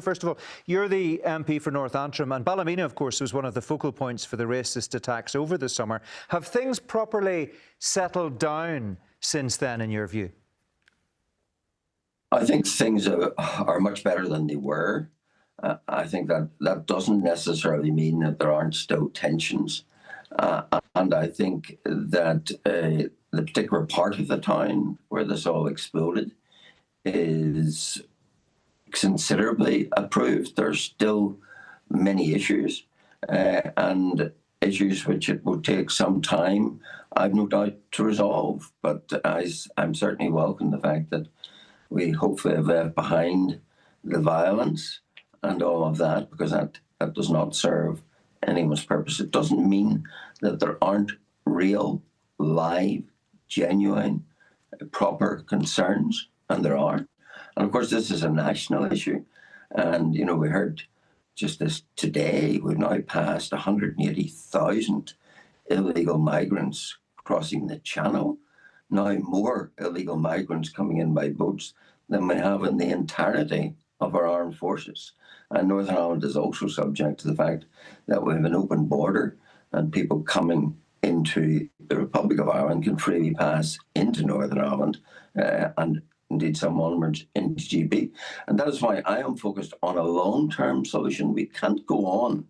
First of all, you're the MP for North Antrim, and Ballymena, of course, was one of the focal points for the racist attacks over the summer. Have things properly settled down since then, in your view? I think things are much better than they were. I think that doesn't necessarily mean that there aren't still tensions. And I think that the particular part of the town where this all exploded is considerably improved. There's still many issues and issues which it will take some time, I've no doubt, to resolve. But I'm certainly welcome the fact that we hopefully have left behind the violence and all of that, because that does not serve anyone's purpose. It doesn't mean that there aren't real, live, genuine, proper concerns, and there are. And of course, this is a national issue. And, you know, we heard just this today, we've now passed 180,000 illegal migrants crossing the Channel. Now more illegal migrants coming in by boats than we have in the entirety of our armed forces. And Northern Ireland is also subject to the fact that we have an open border and people coming into the Republic of Ireland can freely pass into Northern Ireland and indeed some onwards into GB. And that is why I am focused on a long-term solution. We can't go on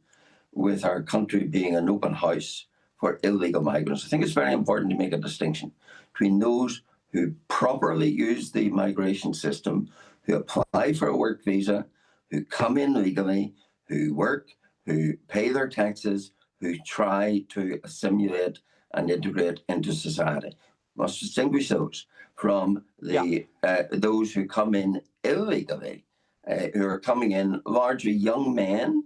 with our country being an open house for illegal migrants. I think it's very important to make a distinction between those who properly use the migration system, who apply for a work visa, who come in legally, who work, who pay their taxes, who try to assimilate and integrate into society. We must distinguish those from those who come in illegally, who are coming in largely young men,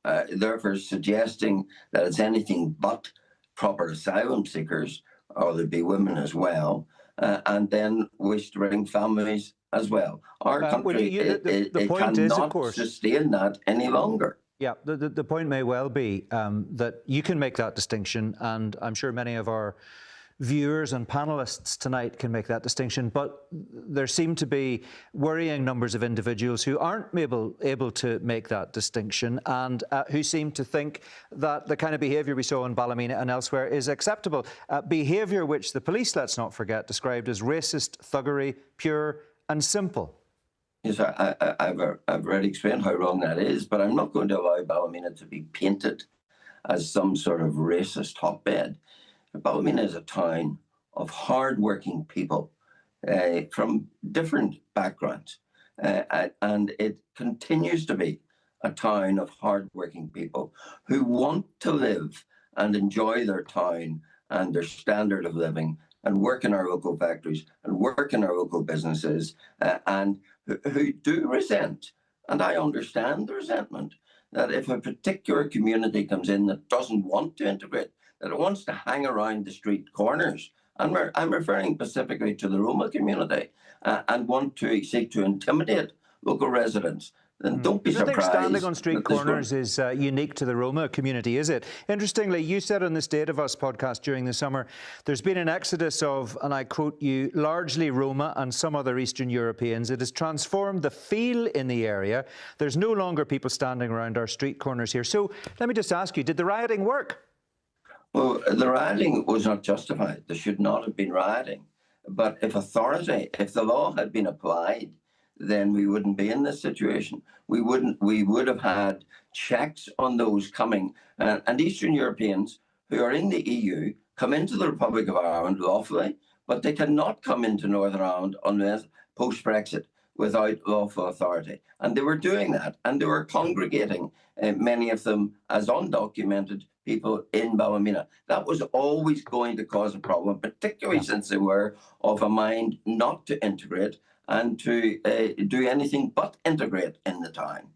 therefore suggesting that it's anything but proper asylum seekers, or there'd be women as well, and then wish to bring families as well. Our country the point is, of course, sustain that any longer. Yeah, the point may well be that you can make that distinction, and I'm sure many of our viewers and panellists tonight can make that distinction, but there seem to be worrying numbers of individuals who aren't able to make that distinction, and who seem to think that the kind of behaviour we saw in Ballymena and elsewhere is acceptable. Behaviour which the police, let's not forget, described as racist thuggery, pure and simple. Yes, I've already explained how wrong that is, but I'm not going to allow Ballymena to be painted as some sort of racist hotbed. Ballymena is a town of hard-working people from different backgrounds, and it continues to be a town of hard-working people who want to live and enjoy their town and their standard of living and work in our local factories and work in our local businesses, and who do resent, and I understand the resentment, that if a particular community comes in that doesn't want to integrate, that it wants to hang around the street corners, and I'm referring specifically to the Roma community, and want to seek to intimidate local residents, then don't be surprised. I think standing on street corners is unique to the Roma community, is it? Interestingly, you said on the State of Us podcast during the summer, there's been an exodus of, and I quote you, largely Roma and some other Eastern Europeans. It has transformed the feel in the area. There's no longer people standing around our street corners here. So let me just ask you, did the rioting work? Well, the rioting was not justified. There should not have been rioting. But if the law had been applied, then we wouldn't be in this situation. We would have had checks on those coming. And Eastern Europeans who are in the EU come into the Republic of Ireland lawfully, but they cannot come into Northern Ireland unless post-Brexit without lawful authority. And they were doing that, and they were congregating, many of them as undocumented people in Ballymena. That was always going to cause a problem, particularly since they were of a mind not to integrate and to do anything but integrate in the town.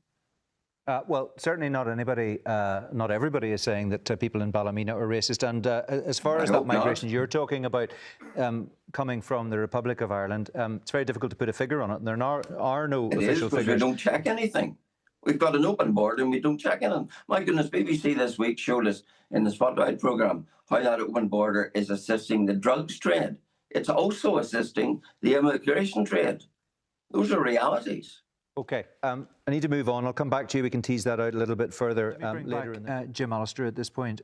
Well, certainly not everybody is saying that people in Ballymena are racist. And as far as that migration you're talking about coming from the Republic of Ireland, it's very difficult to put a figure on it. And there are no official figures. We don't check anything. We've got an open border and we don't check anything. My goodness, BBC this week showed us in the Spotlight programme how that open border is assisting the drugs trade. It's also assisting the immigration trade. Those are realities. Okay, I need to move on. I'll come back to you. We can tease that out a little bit further later. Jim Allister at this point.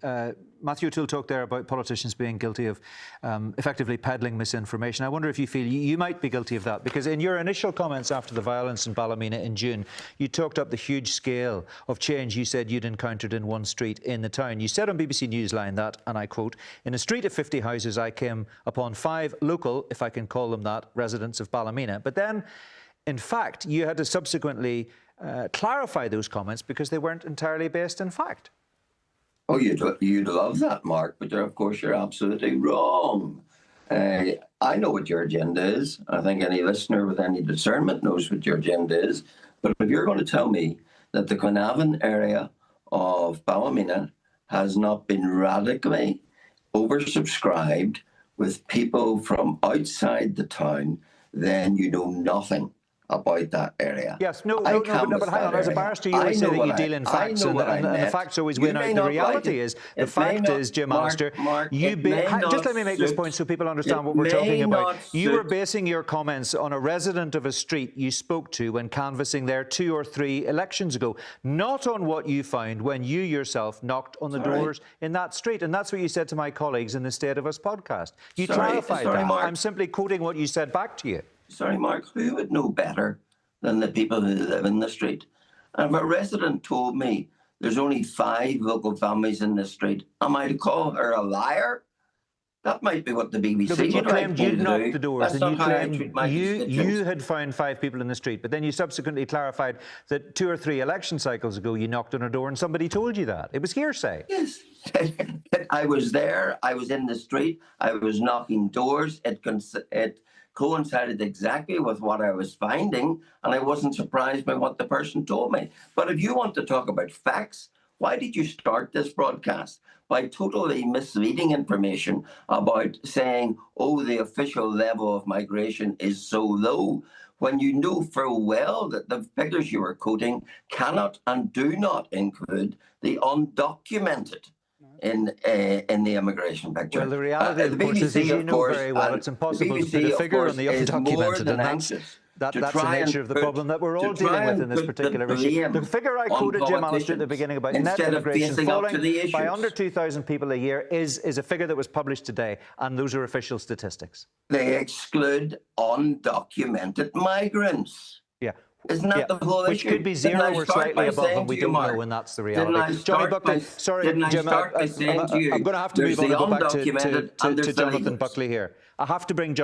Matthew O'Toole talked there about politicians being guilty of effectively peddling misinformation. I wonder if you feel you might be guilty of that, because in your initial comments after the violence in Ballymena in June, you talked up the huge scale of change you said you'd encountered in one street in the town. You said on BBC Newsline that, and I quote, "In a street of 50 houses, I came upon 5 local, if I can call them that, residents of Ballymena." But then, in fact, you had to subsequently clarify those comments because they weren't entirely based in fact. Oh, you'd love that, Mark, but of course you're absolutely wrong. I know what your agenda is. I think any listener with any discernment knows what your agenda is. But if you're going to tell me that the Glenavon area of Ballymena has not been radically oversubscribed with people from outside the town, then you know nothing about that area. Yes, no, but hang on. As a barrister, you always say that you deal in facts, and the facts always win out. The reality is, the fact is, Jim Allister, just let me make this point so people understand what we're talking about. You were basing your comments on a resident of a street you spoke to when canvassing there 2 or 3 elections ago, not on what you found when you yourself knocked on the doors in that street. And that's what you said to my colleagues in the State of Us podcast. You clarified that. Mark. I'm simply quoting what you said back to you. Sorry, Mark, who would know better than the people who live in the street? And if a resident told me there's only 5 local families in the street, am I to call her a liar? That might be what the BBC no, but you claimed you'd knocked the doors. That's and you claimed you had found 5 people in the street, but then you subsequently clarified that 2 or 3 election cycles ago you knocked on a door and somebody told you that. It was hearsay. Yes. I was there. I was in the street. I was knocking doors. It coincided exactly with what I was finding, and I wasn't surprised by what the person told me. But if you want to talk about facts, why did you start this broadcast by totally misleading information about saying, oh, the official level of migration is so low, when you know full well that the figures you were quoting cannot and do not include the undocumented in the immigration picture? Well, the reality, of course, is, as you know very well, it's impossible to put a figure on the undocumented, and that's the nature of the problem that we're all dealing with in this particular issue. The figure I quoted, Jim Allister, at the beginning about net immigration falling by under 2,000 people a year is a figure that was published today, and those are official statistics. They exclude undocumented migrants. Yeah. Isn't that the whole Which issue? could be 0 or slightly above, and we don't know, and that's the reality. Johnny Buckley, sorry, Jim, I'm going to have to move on and go back to Jonathan Buckley here. I have to bring